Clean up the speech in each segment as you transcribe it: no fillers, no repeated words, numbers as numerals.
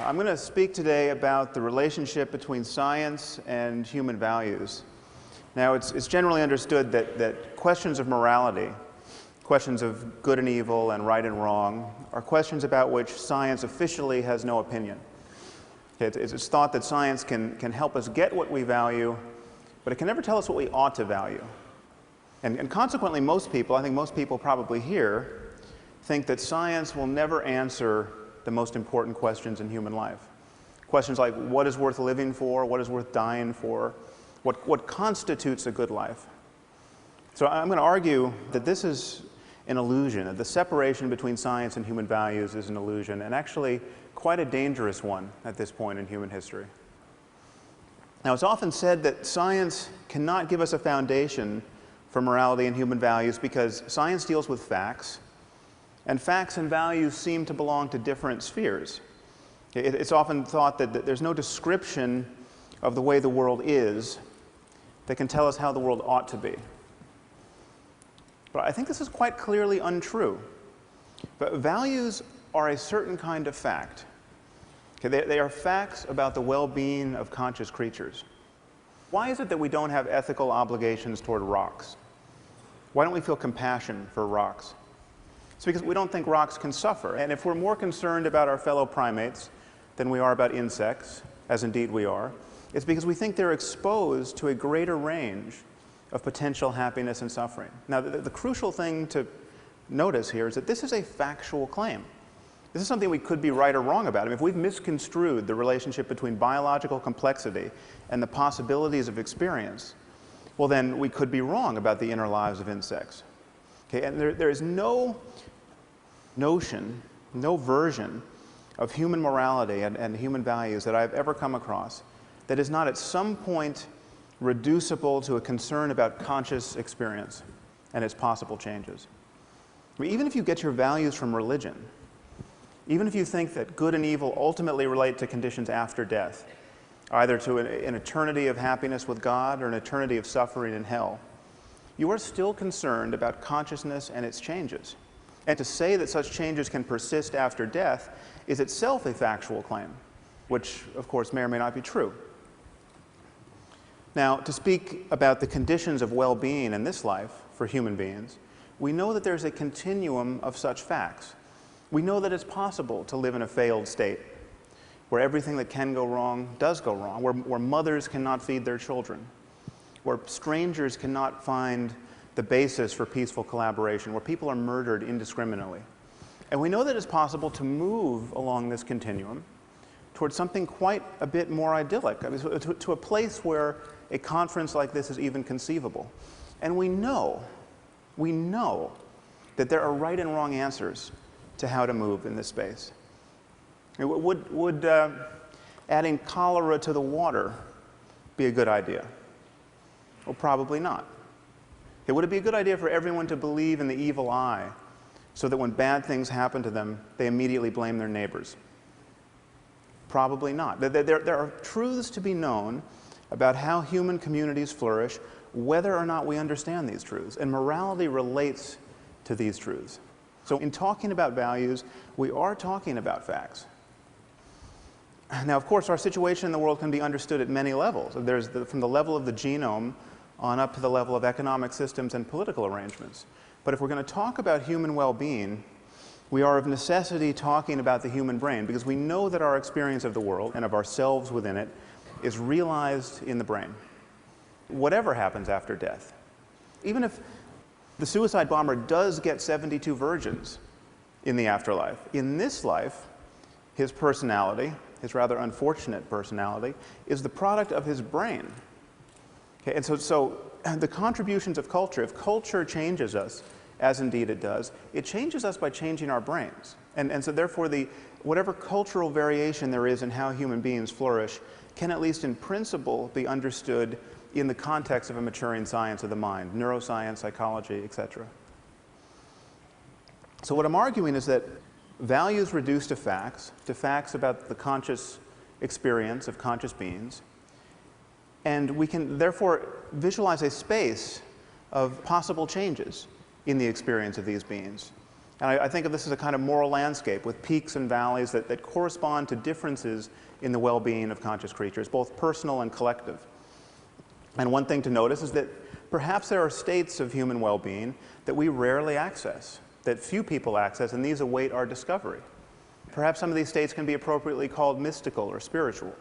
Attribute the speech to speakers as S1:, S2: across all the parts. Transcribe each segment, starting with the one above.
S1: I'm going to speak today about the relationship between science and human values. Now, it's generally understood that questions of morality, questions of good and evil and right and wrong, are questions about which science officially has no opinion. It's thought that science can help us get what we value, but it can never tell us what we ought to value. And consequently, most people, I think most people probably here, think that science will never answer the most important questions in human life. Questions like what is worth living for, what is worth dying for, what constitutes a good life. So I'm going to argue that this is an illusion, that the separation between science and human values is an illusion, and actually quite a dangerous one at this point in human history. Now, it's often said that science cannot give us a foundation for morality and human values because science deals with facts, and facts and values seem to belong to different spheres. It's often thought that there's no description of the way the world is that can tell us how the world ought to be. But I think this is quite clearly untrue. But values are a certain kind of fact. They are facts about the well-being of conscious creatures. Why is it that we don't have ethical obligations toward rocks? Why don't we feel compassion for rocks? It's because we don't think rocks can suffer. And if we're more concerned about our fellow primates than we are about insects, as indeed we are, it's because we think they're exposed to a greater range of potential happiness and suffering. Now, the crucial thing to notice here is that this is a factual claim. This is something we could be right or wrong about. I mean, if we've misconstrued the relationship between biological complexity and the possibilities of experience, well, then we could be wrong about the inner lives of insects. And there is no notion, no version of human morality and human values that I've ever come across that is not at some point reducible to a concern about conscious experience and its possible changes. I mean, even if you get your values from religion, even if you think that good and evil ultimately relate to conditions after death, either to an eternity of happiness with God or an eternity of suffering in hell, you are still concerned about consciousness and its changes. And to say that such changes can persist after death is itself a factual claim, which, of course, may or may not be true. Now, to speak about the conditions of well-being in this life for human beings, we know that there's a continuum of such facts. We know that it's possible to live in a failed state, where everything that can go wrong does go wrong, where mothers cannot feed their children, where strangers cannot find the basis for peaceful collaboration, where people are murdered indiscriminately. And we know that it's possible to move along this continuum towards something quite a bit more idyllic, I mean, to a place where a conference like this is even conceivable. And we know that there are right and wrong answers to how to move in this space. Would adding cholera to the water be a good idea? Well, probably not. Would it be a good idea for everyone to believe in the evil eye so that when bad things happen to them, they immediately blame their neighbors? Probably not. There are truths to be known about how human communities flourish, whether or not we understand these truths. And morality relates to these truths. So in talking about values, we are talking about facts. Now, of course, our situation in the world can be understood at many levels. There's from the level of the genome on up to the level of economic systems and political arrangements. But if we're going to talk about human well-being, we are of necessity talking about the human brain, because we know that our experience of the world and of ourselves within it is realized in the brain, whatever happens after death. Even if the suicide bomber does get 72 virgins in the afterlife, in this life, his personality, his rather unfortunate personality, is the product of his brain. And so the contributions of culture, if culture changes us, as indeed it does, it changes us by changing our brains. And so therefore, whatever cultural variation there is in how human beings flourish can, at least in principle, be understood in the context of a maturing science of the mind, neuroscience, psychology, etc. So what I'm arguing is that values reduced to facts about the conscious experience of conscious beings, and we can therefore visualize a space of possible changes in the experience of these beings. And I think of this as a kind of moral landscape with peaks and valleys that correspond to differences in the well-being of conscious creatures, both personal and collective. And one thing to notice is that perhaps there are states of human well-being that we rarely access, that few people access, and these await our discovery. Perhaps some of these states can be appropriately called mystical or spiritual.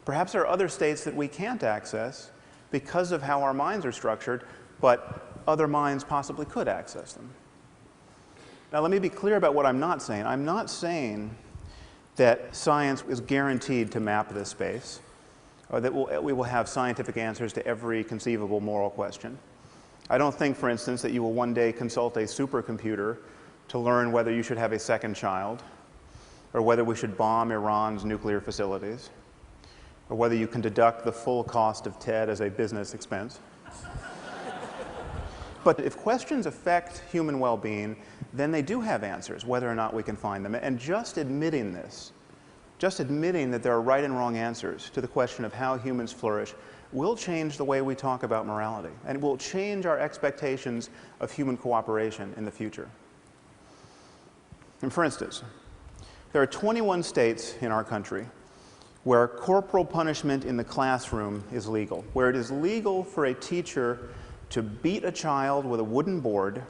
S1: Perhaps there are other states that we can't access because of how our minds are structured, but other minds possibly could access them. Now, let me be clear about what I'm not saying. I'm not saying that science is guaranteed to map this space, or that we will have scientific answers to every conceivable moral question. I don't think, for instance, that you will one day consult a supercomputer to learn whether you should have a second child, or whether we should bomb Iran's nuclear facilities, or whether you can deduct the full cost of TED as a business expense. But if questions affect human well-being, then they do have answers, whether or not we can find them. And just admitting this, just admitting that there are right and wrong answers to the question of how humans flourish, will change the way we talk about morality, and will change our expectations of human cooperation in the future. And for instance, there are 21 states in our country where corporal punishment in the classroom is legal, where it is legal for a teacher to beat a child with a wooden board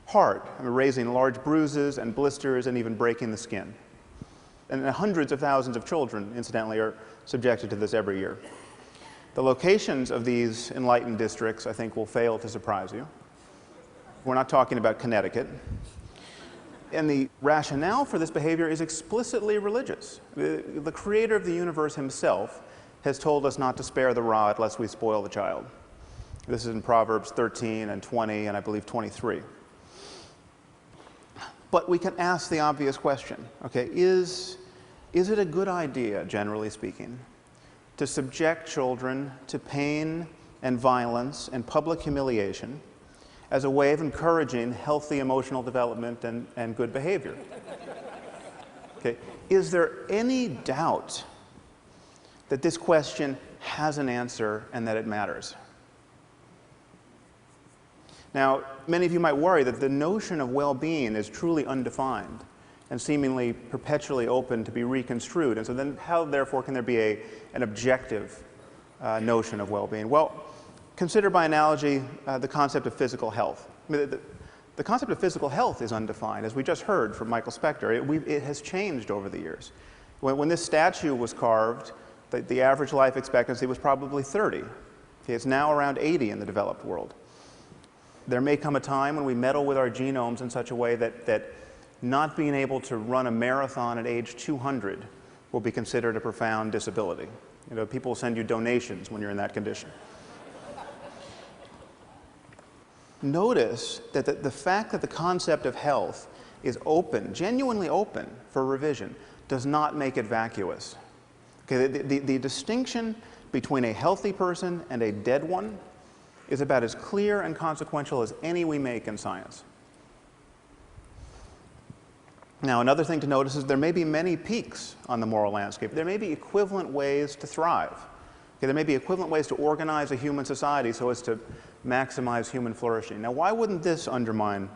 S1: hard, raising large bruises and blisters and even breaking the skin. And hundreds of thousands of children, incidentally, are subjected to this every year. The locations of these enlightened districts, I think, will fail to surprise you. We're not talking about Connecticut. And the rationale for this behavior is explicitly religious. The creator of the universe himself has told us not to spare the rod lest we spoil the child. This is in Proverbs 13 and 20 and I believe 23. But we can ask the obvious question, okay, is it a good idea, generally speaking, to subject children to pain and violence and public humiliation as a way of encouraging healthy emotional development and good behavior? Okay. Is there any doubt that this question has an answer and that it matters? Now, many of you might worry that the notion of well-being is truly undefined and seemingly perpetually open to be reconstrued. And so then how, therefore, can there be an objective notion of well-being? Well, consider by analogy the concept of physical health. I mean, the concept of physical health is undefined, as we just heard from Michael Spector. It has changed over the years. When this statue was carved, the average life expectancy was probably 30. Okay, it's now around 80 in the developed world. There may come a time when we meddle with our genomes in such a way that not being able to run a marathon at age 200 will be considered a profound disability. You know, people will send you donations when you're in that condition. Notice that the fact that the concept of health is open, genuinely open for revision, does not make it vacuous. Okay, the distinction between a healthy person and a dead one is about as clear and consequential as any we make in science. Now, another thing to notice is there may be many peaks on the moral landscape. There may be equivalent ways to thrive. Okay, there may be equivalent ways to organize a human society so as to maximize human flourishing. Now, why wouldn't this undermine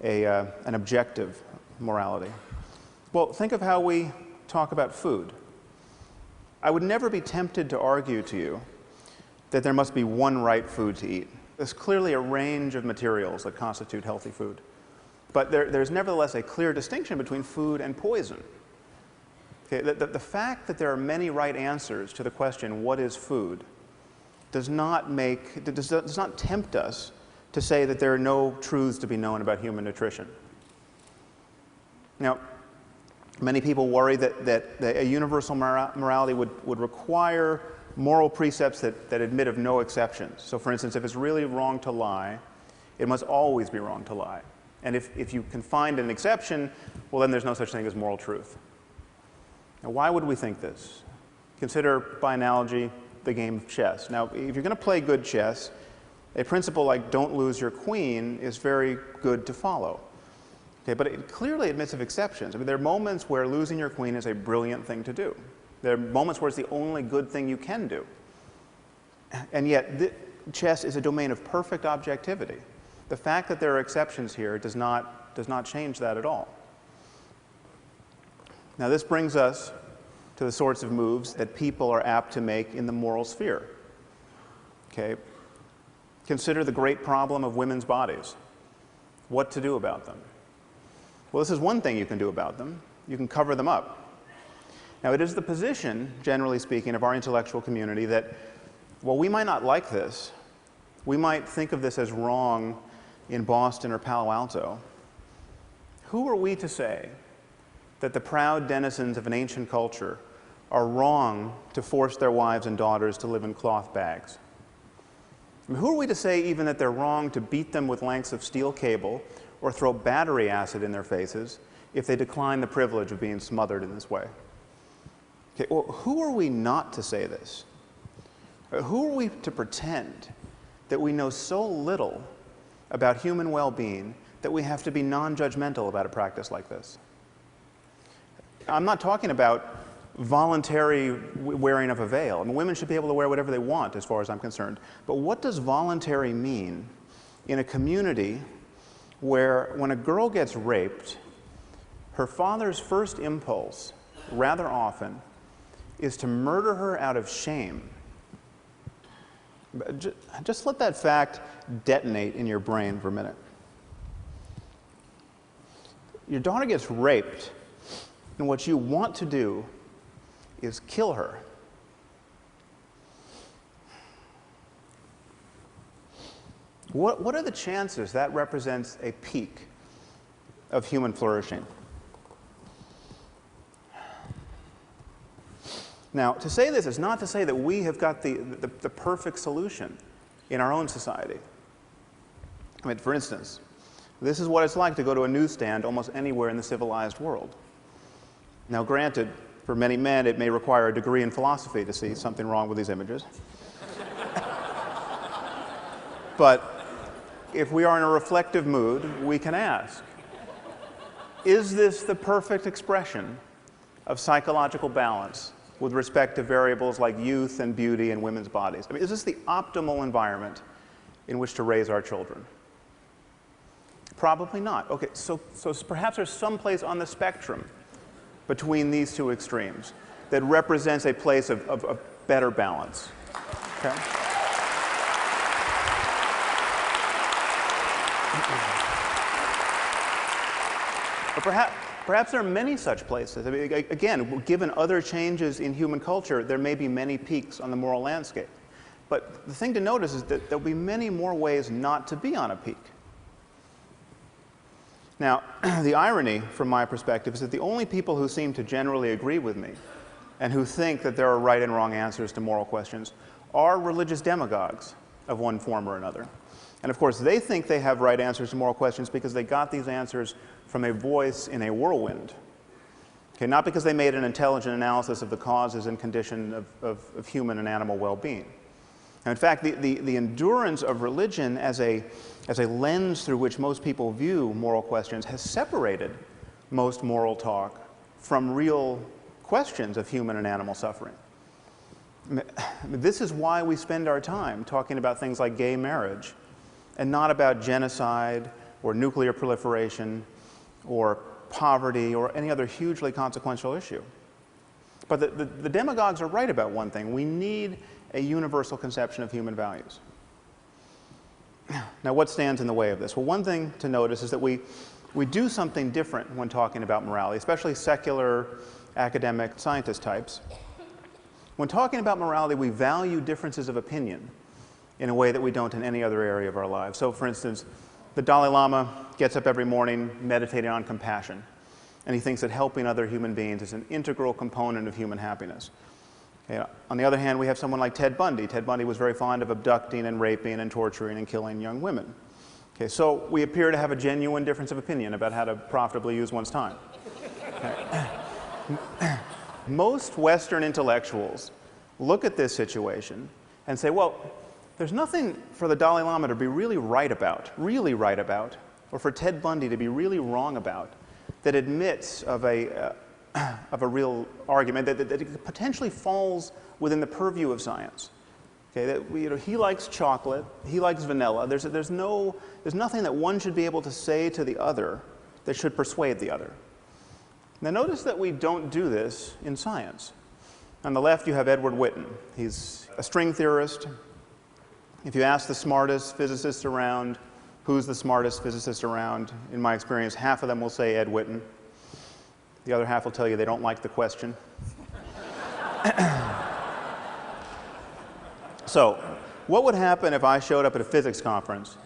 S1: an objective morality? Well, think of how we talk about food. I would never be tempted to argue to you that there must be one right food to eat. There's clearly a range of materials that constitute healthy food. But there's nevertheless a clear distinction between food and poison. Okay, the fact that there are many right answers to the question, what is food, does not tempt us to say that there are no truths to be known about human nutrition. Now, many people worry that a universal morality would require moral precepts that admit of no exceptions. So for instance, if it's really wrong to lie, it must always be wrong to lie. And if you can find an exception, well, then there's no such thing as moral truth. Now, why would we think this? Consider, by analogy, the game of chess. Now, if you're going to play good chess, a principle like don't lose your queen is very good to follow. Okay, but it clearly admits of exceptions. I mean, there are moments where losing your queen is a brilliant thing to do. There are moments where it's the only good thing you can do. And yet, chess is a domain of perfect objectivity. The fact that there are exceptions here does not does not change that at all. Now, this brings us to the sorts of moves that people are apt to make in the moral sphere. Okay? Consider the great problem of women's bodies. What to do about them? Well, this is one thing you can do about them. You can cover them up. Now, it is the position, generally speaking, of our intellectual community that, while we might not like this, we might think of this as wrong in Boston or Palo Alto. Who are we to say that the proud denizens of an ancient culture are wrong to force their wives and daughters to live in cloth bags? I mean, who are we to say even that they're wrong to beat them with lengths of steel cable or throw battery acid in their faces if they decline the privilege of being smothered in this way? Okay, well, who are we not to say this? Who are we to pretend that we know so little about human well-being that we have to be non-judgmental about a practice like this? I'm not talking about voluntary wearing of a veil. I mean, women should be able to wear whatever they want, as far as I'm concerned. But what does voluntary mean in a community where, when a girl gets raped, her father's first impulse, rather often, is to murder her out of shame? Just let that fact detonate in your brain for a minute. Your daughter gets raped, and what you want to do is kill her. What are the chances that represents a peak of human flourishing? Now, to say this is not to say that we have got the perfect solution in our own society. I mean, for instance, this is what it's like to go to a newsstand almost anywhere in the civilized world. Now, granted, for many men, it may require a degree in philosophy to see something wrong with these images. But if we are in a reflective mood, we can ask, is this the perfect expression of psychological balance with respect to variables like youth and beauty in women's bodies? I mean, is this the optimal environment in which to raise our children? Probably not. Okay, so perhaps there's some place on the spectrum between these two extremes that represents a place of better balance. Okay? But perhaps there are many such places. I mean, again, given other changes in human culture, there may be many peaks on the moral landscape. But the thing to notice is that there'll be many more ways not to be on a peak. Now, the irony, from my perspective, is that the only people who seem to generally agree with me and who think that there are right and wrong answers to moral questions are religious demagogues of one form or another. And of course, they think they have right answers to moral questions because they got these answers from a voice in a whirlwind. Okay, not because they made an intelligent analysis of the causes and condition of human and animal well-being. And in fact, the endurance of religion as a lens through which most people view moral questions has separated most moral talk from real questions of human and animal suffering. This is why we spend our time talking about things like gay marriage and not about genocide or nuclear proliferation or poverty or any other hugely consequential issue. But the demagogues are right about one thing. We need a universal conception of human values. Now, what stands in the way of this? Well, one thing to notice is that we do something different when talking about morality, especially secular academic scientist types. When talking about morality, we value differences of opinion in a way that we don't in any other area of our lives. So, for instance, the Dalai Lama gets up every morning meditating on compassion, and he thinks that helping other human beings is an integral component of human happiness. Okay, on the other hand, we have someone like Ted Bundy. Ted Bundy was very fond of abducting and raping and torturing and killing young women. Okay, so we appear to have a genuine difference of opinion about how to profitably use one's time. Okay. Most Western intellectuals look at this situation and say, well, there's nothing for the Dalai Lama to be really right about, or for Ted Bundy to be really wrong about, that admits of a real argument that potentially falls within the purview of science. Okay, that, he likes chocolate, he likes vanilla. There's nothing that one should be able to say to the other that should persuade the other. Now notice that we don't do this in science. On the left you have Edward Witten. He's a string theorist. If you ask the smartest physicists around, who's the smartest physicist around, in my experience, half of them will say Ed Witten. The other half will tell you they don't like the question. So, what would happen if I showed up at a physics conference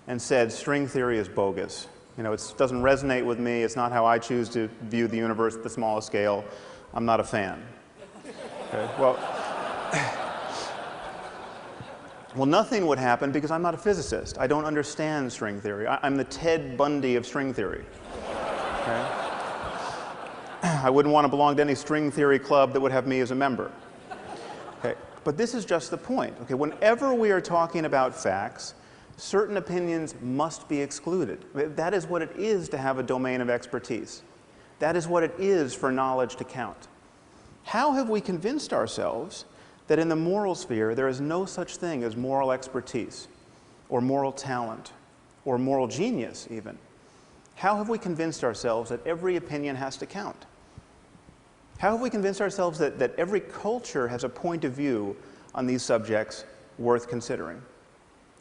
S1: and said string theory is bogus? You know, it doesn't resonate with me, it's not how I choose to view the universe at the smallest scale, I'm not a fan. Okay? Well, nothing would happen because I'm not a physicist. I don't understand string theory. I'm the Ted Bundy of string theory. Okay? I wouldn't want to belong to any string theory club that would have me as a member. Okay? But this is just the point. Okay? Whenever we are talking about facts, certain opinions must be excluded. That is what it is to have a domain of expertise. That is what it is for knowledge to count. How have we convinced ourselves that in the moral sphere there is no such thing as moral expertise, or moral talent, or moral genius even? How have we convinced ourselves that every opinion has to count? How have we convinced ourselves that every culture has a point of view on these subjects worth considering?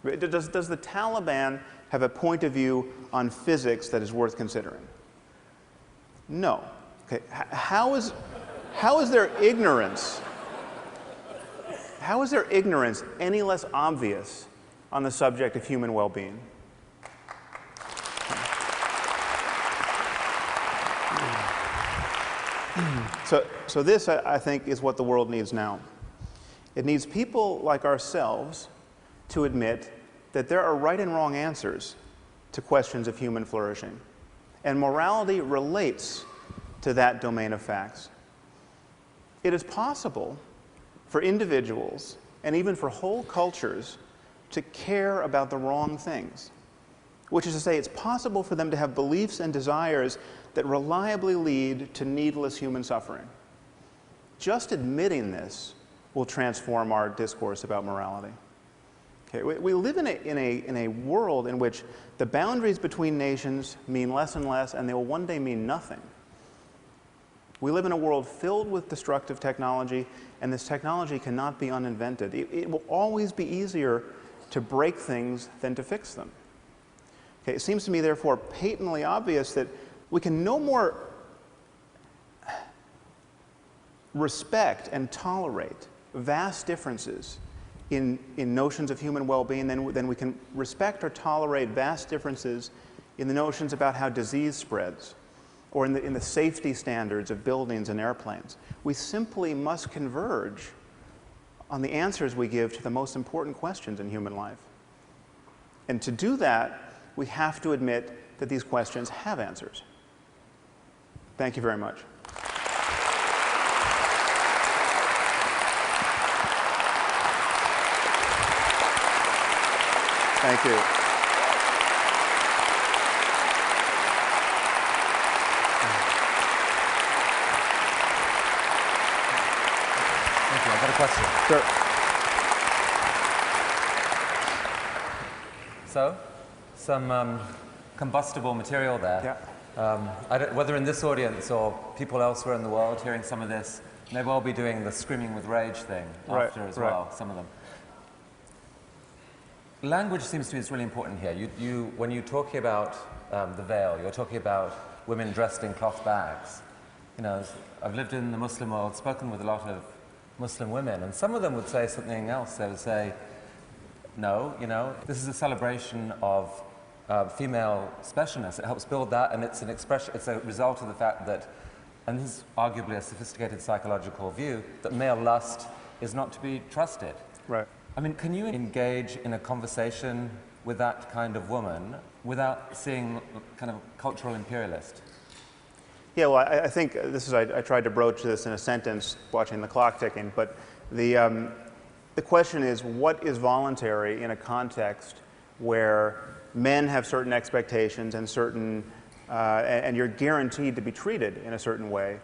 S1: Does the Taliban have a point of view on physics that is worth considering? No. Okay. How is their ignorance? How is their ignorance any less obvious on the subject of human well-being? So this, I think, is what the world needs now. It needs people like ourselves to admit that there are right and wrong answers to questions of human flourishing. And morality relates to that domain of facts. It is possible for individuals, and even for whole cultures, to care about the wrong things. Which is to say, it's possible for them to have beliefs and desires that reliably lead to needless human suffering. Just admitting this will transform our discourse about morality. Okay, we live in a world in which the boundaries between nations mean less and less, and they will one day mean nothing. We live in a world filled with destructive technology, and this technology cannot be uninvented. It will always be easier to break things than to fix them. Okay, it seems to me, therefore, patently obvious that we can no more respect and tolerate vast differences in notions of human well-being than we can respect or tolerate vast differences in the notions about how disease spreads, or in the safety standards of buildings and airplanes. We simply must converge on the answers we give to the most important questions in human life. And to do that, we have to admit that these questions have answers. Thank you very much. Thank you.
S2: I've got a question.
S1: Sure.
S2: So, some combustible material there.
S1: Yeah.
S2: Whether in this audience or people elsewhere in the world hearing some of this, may well be doing the screaming with rage thing after as well, some of them. Language seems to me is really important here. When you're talking about the veil, you're talking about women dressed in cloth bags. You know, I've lived in the Muslim world, spoken with a lot of Muslim women, and some of them would say something else. They would say, no, you know, this is a celebration of female specialness. It helps build that, and it's an expression, it's a result of the fact that, and this is arguably a sophisticated psychological view, that male lust is not to be trusted.
S1: Right.
S2: I mean, can you engage in a conversation with that kind of woman without seeing kind of cultural imperialist?
S1: Yeah, well, I think this is, I tried to broach this in a sentence watching the clock ticking, but the question is, what is voluntary in a context where men have certain expectations and certain, and you're guaranteed to be treated in a certain way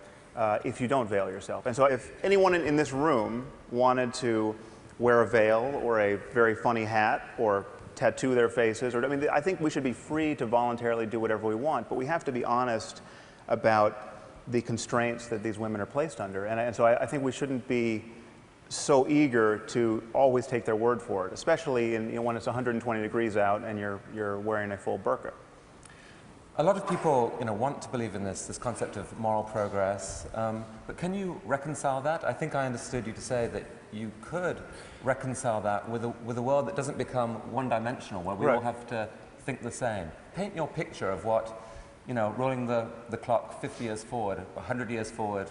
S1: if you don't veil yourself. And so if anyone in this room wanted to wear a veil or a very funny hat or tattoo their faces. Or, I mean, I think we should be free to voluntarily do whatever we want, but we have to be honest about the constraints that these women are placed under. And so I think we shouldn't be so eager to always take their word for it, especially when it's 120 degrees out and you're wearing a full burqa.
S2: A lot of people, want to believe in this concept of moral progress, but can you reconcile that? I think I understood you to say that you could reconcile that with a world that doesn't become one-dimensional, where we all have to think the same. Paint your picture of what, rolling the clock 50 years forward, 100 years forward,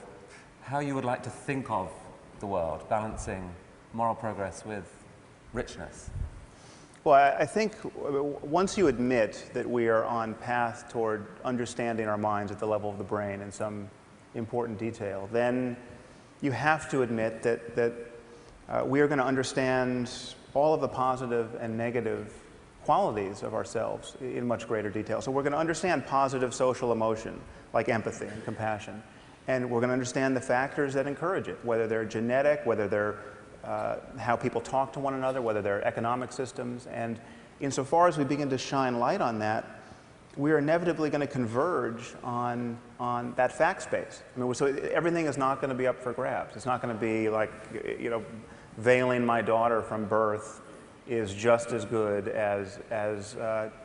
S2: how you would like to think of the world, balancing moral progress with richness.
S1: Well, I think once you admit that we are on path toward understanding our minds at the level of the brain in some important detail, then you have to admit that we are going to understand all of the positive and negative qualities of ourselves in much greater detail. So we're going to understand positive social emotion, like empathy and compassion. And we're going to understand the factors that encourage it, whether they're genetic, whether they're how people talk to one another, whether they're economic systems. And insofar as we begin to shine light on that, we are inevitably going to converge on that fact space. I mean, so everything is not going to be up for grabs. It's not going to be like, veiling my daughter from birth is just as good as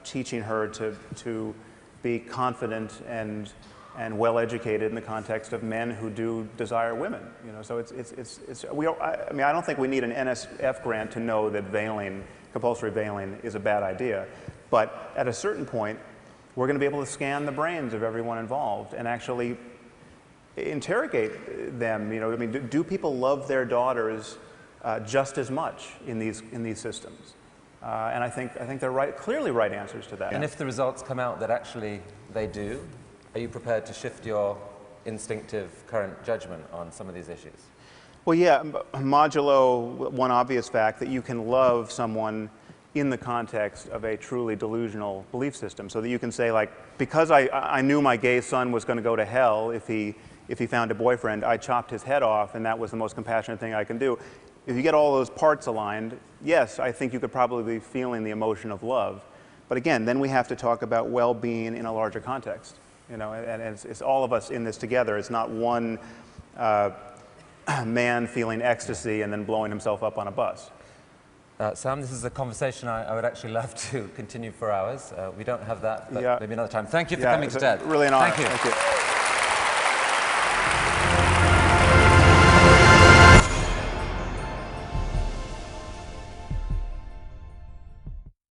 S1: teaching her to be confident and well-educated in the context of men who do desire women. So I don't think we need an NSF grant to know that compulsory veiling is a bad idea. But at a certain point, we're going to be able to scan the brains of everyone involved and actually interrogate them. Do people love their daughters just as much in these systems? And I think they're clearly right answers to that.
S2: And if the results come out that actually they do, are you prepared to shift your instinctive current judgment on some of these issues?
S1: Well, yeah, modulo one obvious fact that you can love someone in the context of a truly delusional belief system, so that you can say, like, because I knew my gay son was going to go to hell if he found a boyfriend, I chopped his head off, and that was the most compassionate thing I can do. If you get all those parts aligned, yes, I think you could probably be feeling the emotion of love. But again, then we have to talk about well-being in a larger context. And it's all of us in this together. It's not one man feeling ecstasy and then blowing himself up on a bus.
S2: Sam, this is a conversation I would actually love to continue for hours. We don't have that, but maybe another time. Thank you for coming to TED.
S1: Really an honor.
S2: Thank you.
S1: Thank you.